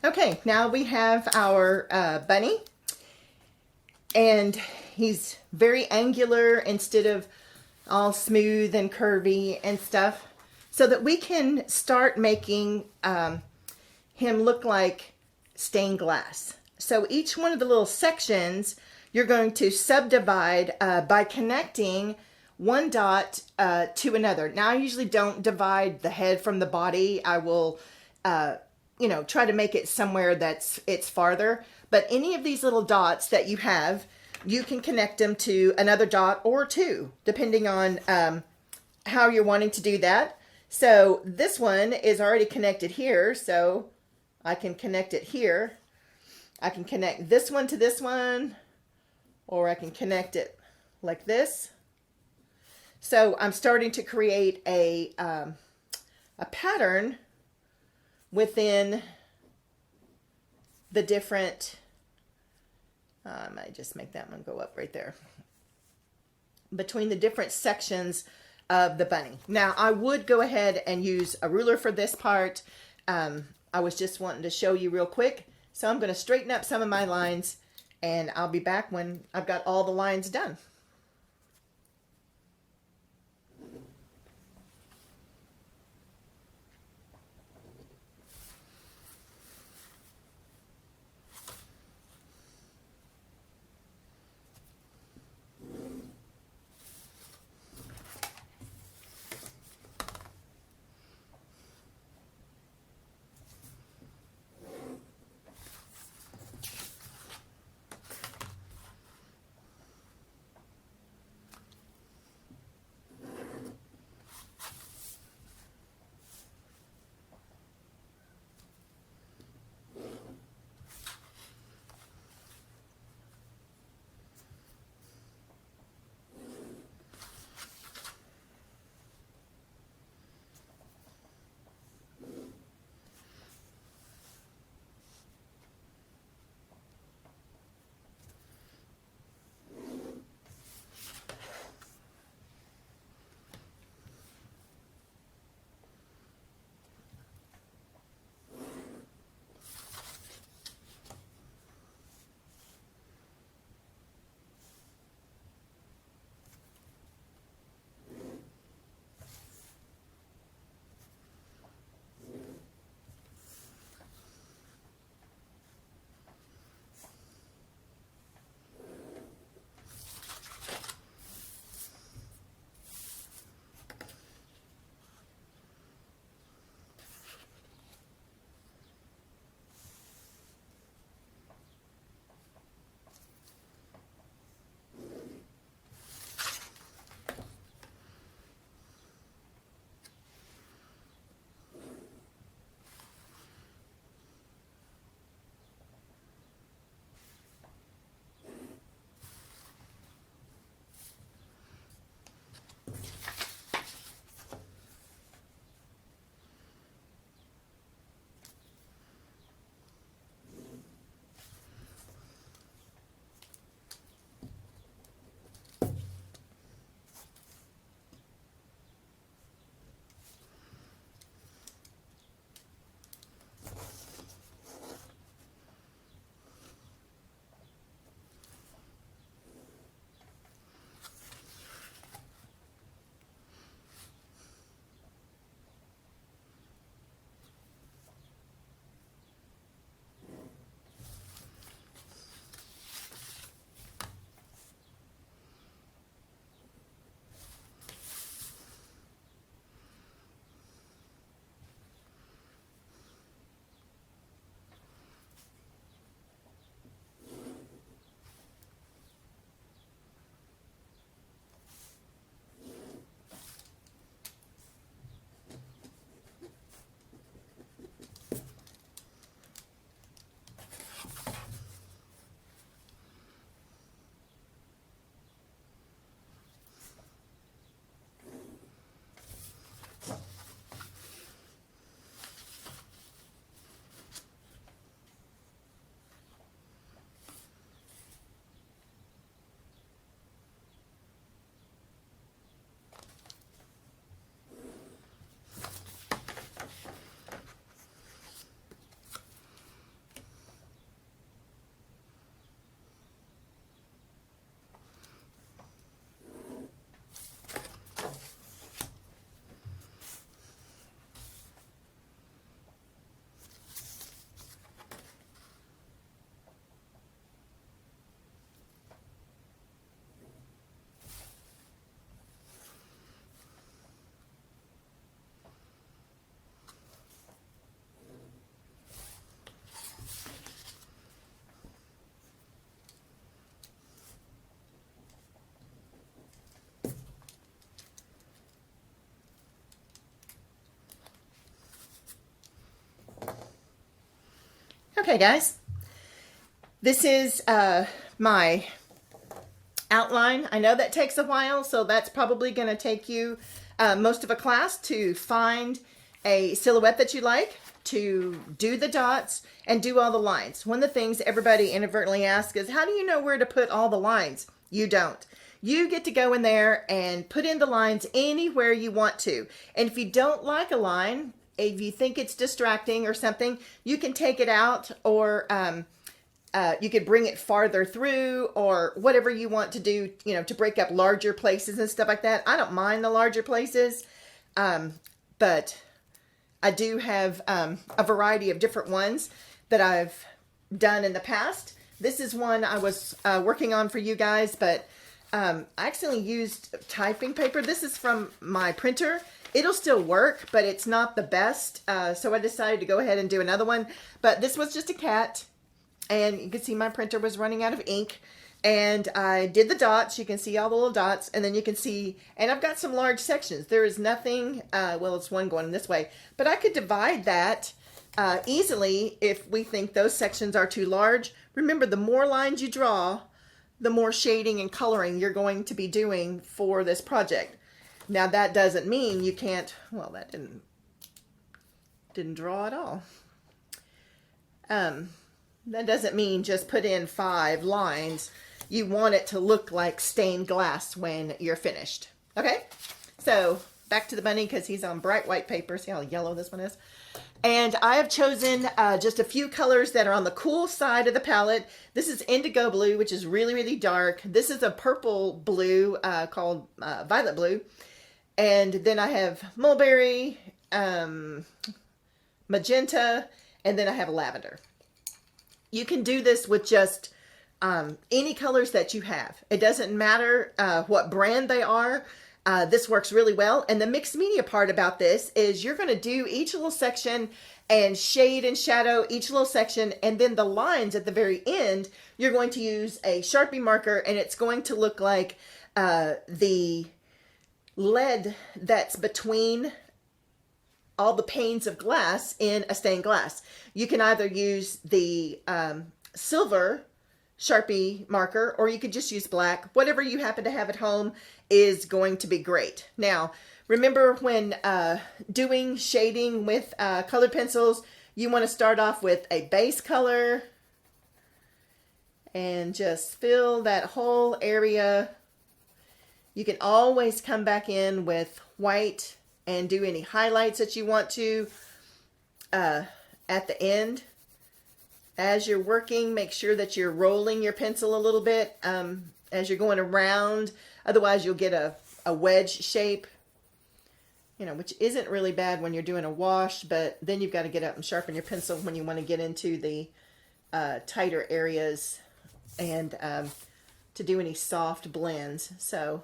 Okay, now we have our bunny, and he's very angular instead of all smooth and curvy and stuff, so that we can start making him look like stained glass. So each one of the little sections you're going to subdivide by connecting one dot to another. Now I usually don't divide the head from the body. I will try to make it somewhere it's farther. But any of these little dots that you have, you can connect them to another dot or two, depending on how you're wanting to do that. So this one is already connected here, so I can connect it here. I can connect this one to this one, or I can connect it like this. So I'm starting to create a pattern within the different, I might just make that one go up right there, between the different sections of the bunny. Now I would go ahead and use a ruler for this part. I was just wanting to show you real quick. So I'm going to straighten up some of my lines, and I'll be back when I've got all the lines done. Okay, guys, this is my outline. I know that takes a while, so that's probably going to take you most of a class to find a silhouette that you like, to do the dots, and do all the lines. One of the things everybody inadvertently asks is, how do you know where to put all the lines? You don't. You get to go in there and put in the lines anywhere you want to. And if you don't like a line, if you think it's distracting or something, you can take it out, or you could bring it farther through, or whatever you want to do, you know, to break up larger places and stuff like that. I don't mind the larger places, but I do have a variety of different ones that I've done in the past. This is one I was working on for you guys, but I accidentally used typing paper. This is from my printer. It'll still work, but it's not the best. So I decided to go ahead and do another one. But this was just a cat. And you can see my printer was running out of ink. And I did the dots. You can see all the little dots. And then you can see, and I've got some large sections. There is nothing, well, it's one going this way. But I could divide that easily if we think those sections are too large. Remember, the more lines you draw, the more shading and coloring you're going to be doing for this project. Now that doesn't mean you can't, well, that didn't draw at all. That doesn't mean just put in 5 lines. You want it to look like stained glass when you're finished. Okay, so back to the bunny because he's on bright white paper. See how yellow this one is? And I have chosen just a few colors that are on the cool side of the palette. This is indigo blue, which is really, really dark. This is a purple blue called violet blue. And then I have mulberry, magenta, and then I have lavender. You can do this with just any colors that you have. It doesn't matter what brand they are. This works really well. And the mixed media part about this is you're going to do each little section and shade and shadow each little section. And then the lines at the very end, you're going to use a Sharpie marker, and it's going to look like the lead that's between all the panes of glass in a stained glass. You can either use the silver Sharpie marker, or you could just use black. Whatever you happen to have at home is going to be great. Now, remember when doing shading with colored pencils, you want to start off with a base color and just fill that whole area. You can always come back in with white and do any highlights that you want to at the end. As you're working, make sure that you're rolling your pencil a little bit as you're going around. Otherwise, you'll get a wedge shape, you know, which isn't really bad when you're doing a wash, but then you've got to get up and sharpen your pencil when you want to get into the tighter areas and to do any soft blends. So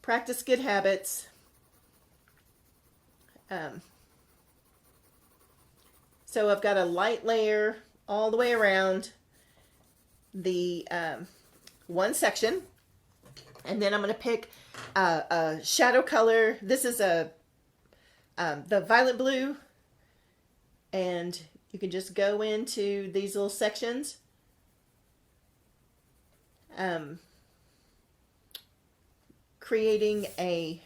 practice good habits. So I've got a light layer all the way around the one section, and then I'm going to pick a shadow color. This is the violet blue, and you can just go into these little sections. Creating a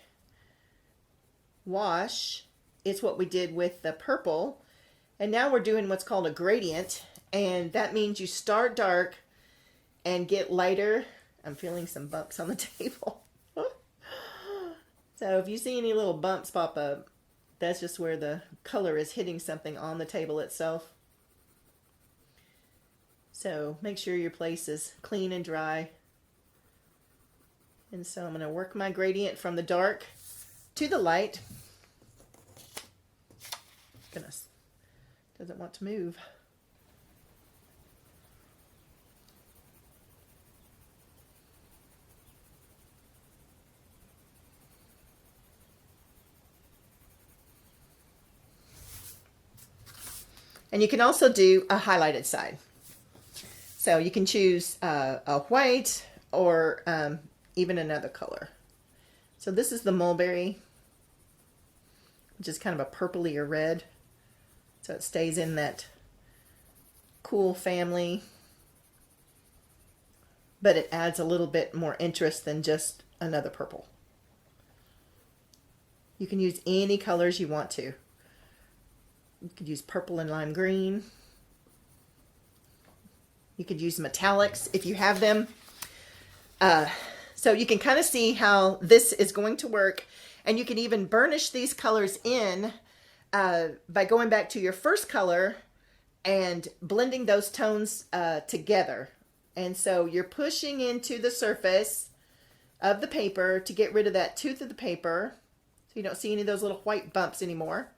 wash is what we did with the purple. And now we're doing what's called a gradient. And that means you start dark and get lighter. I'm feeling some bumps on the table. So if you see any little bumps pop up, that's just where the color is hitting something on the table itself. So make sure your place is clean and dry. And so I'm going to work my gradient from the dark to the light. Goodness, doesn't want to move. And you can also do a highlighted side. So you can choose a white or even another color. So this is the mulberry, which is kind of a purpley or red. So it stays in that cool family, but it adds a little bit more interest than just another purple. You can use any colors you want to. You could use purple and lime green. You could use metallics if you have them. So you can kind of see how this is going to work. And you can even burnish these colors in by going back to your first color and blending those tones together. And so you're pushing into the surface of the paper to get rid of that tooth of the paper, so you don't see any of those little white bumps anymore.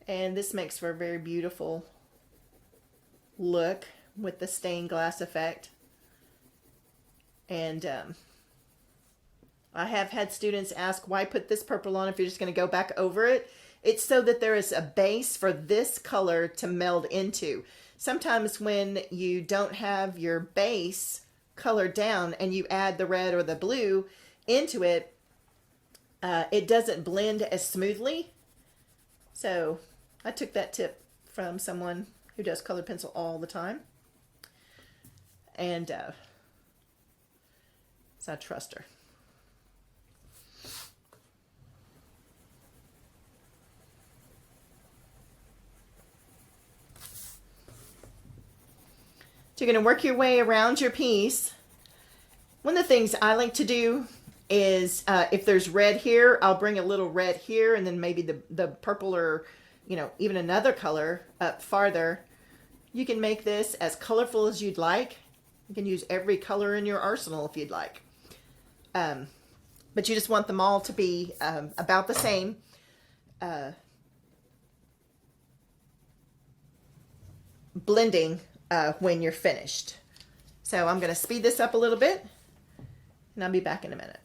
And this makes for a very beautiful look with the stained glass effect. And I have had students ask, why put this purple on if you're just going to go back over it? It's so that there is a base for this color to meld into. Sometimes when you don't have your base color down and you add the red or the blue into it, it doesn't blend as smoothly. So I took that tip from someone who does colored pencil all the time. And so I trust her. So you're going to work your way around your piece. One of the things I like to do is if there's red here, I'll bring a little red here, and then maybe the purple or, you know, even another color up farther. You can make this as colorful as you'd like. You can use every color in your arsenal if you'd like. But you just want them all to be about the same. Blending when you're finished. So I'm going to speed this up a little bit, and I'll be back in a minute.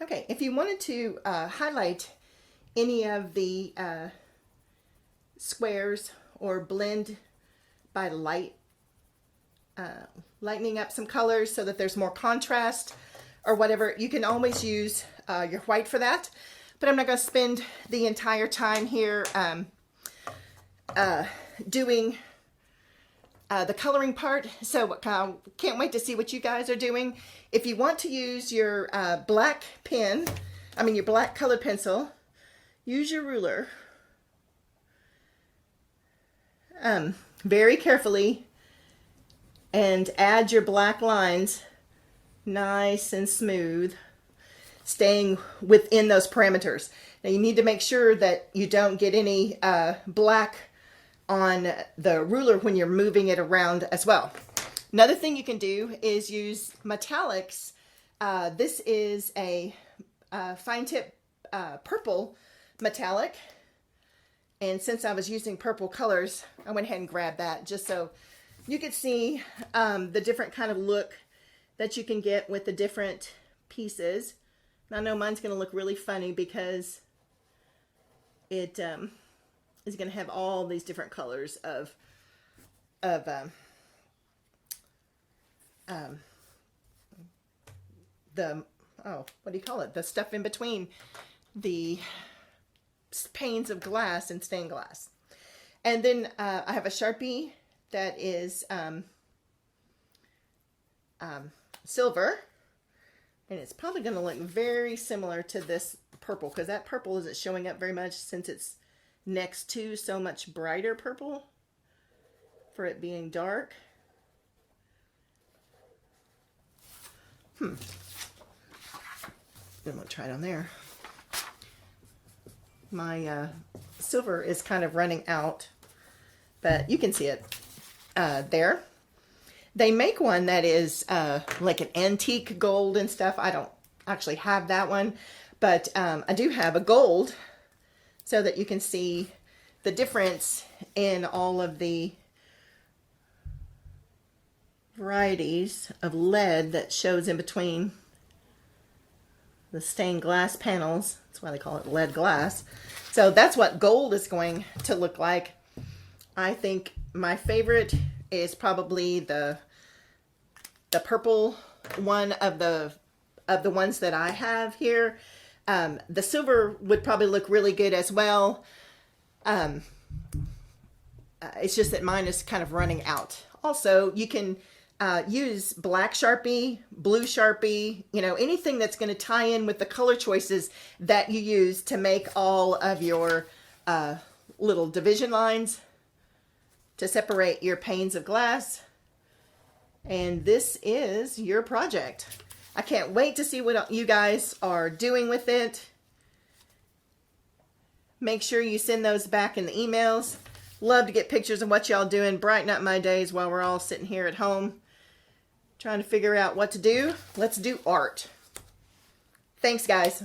Okay, if you wanted to highlight any of the squares or blend by light, lightening up some colors so that there's more contrast or whatever, you can always use your white for that. But I'm not going to spend the entire time here doing the coloring part. So can't wait to see what you guys are doing. If you want to use your black pen, your black colored pencil, use your ruler. Very carefully, and add your black lines nice and smooth, staying within those parameters. Now you need to make sure that you don't get any black on the ruler when you're moving it around as well. Another thing you can do is use metallics. This is a fine tip purple metallic. And since I was using purple colors, I went ahead and grabbed that just so you could see the different kind of look that you can get with the different pieces. And I know mine's going to look really funny because it is going to have all these different colors of the what do you call it? The stuff in between the panes of glass and stained glass. And then I have a Sharpie that is silver, and it's probably going to look very similar to this purple because that purple isn't showing up very much since it's next to so much brighter purple for it being dark. I'm going to try it on there. My silver is kind of running out, but you can see it there. They make one that is like an antique gold and stuff. I don't actually have that one, but I do have a gold so that you can see the difference in all of the varieties of lead that shows in between the stained glass panels. That's why they call it lead glass. So that's what gold is going to look like. I think my favorite is probably the purple one of the ones that I have here. The silver would probably look really good as well. It's just that mine is kind of running out. Also, you can use black Sharpie, blue Sharpie, anything that's going to tie in with the color choices that you use to make all of your little division lines to separate your panes of glass. And this is your project. I can't wait to see what you guys are doing with it. Make sure you send those back in the emails. Love to get pictures of what y'all doing. Brighten up my days while we're all sitting here at home trying to figure out what to do. Let's do art. Thanks, guys.